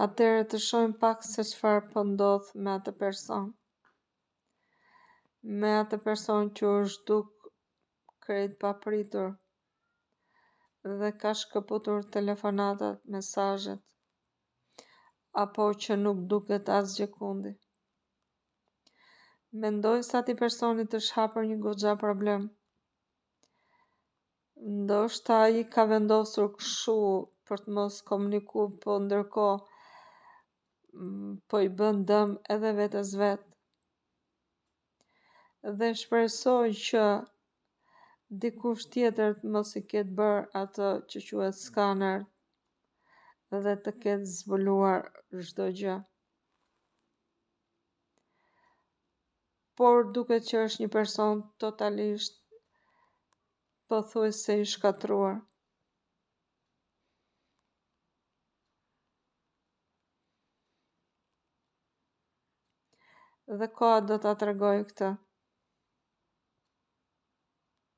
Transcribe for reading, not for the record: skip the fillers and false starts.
Atëherë të shohim pak se çfarë po ndodh me atë person. Me atë person që u zhduk krejt papritur dhe ka shkëputur telefonatat, mesazhet, apo që nuk duket asgjë kundi. Mendoj se atij personit është hapur një goxha problem. Ndoshta ai ka vendosur kështu për të mos komunikuar, po ndërkohë po i bën dëm edhe vetes vet. Dhe shpresoj që dikush tjetër të mos i ketë bërë atë që quhet skaner dhe të ketë zbuluar çdo gjë. Por duket që është një person totalisht pothuajse i shkatruar. Dhe koha do ta tregoj këtë.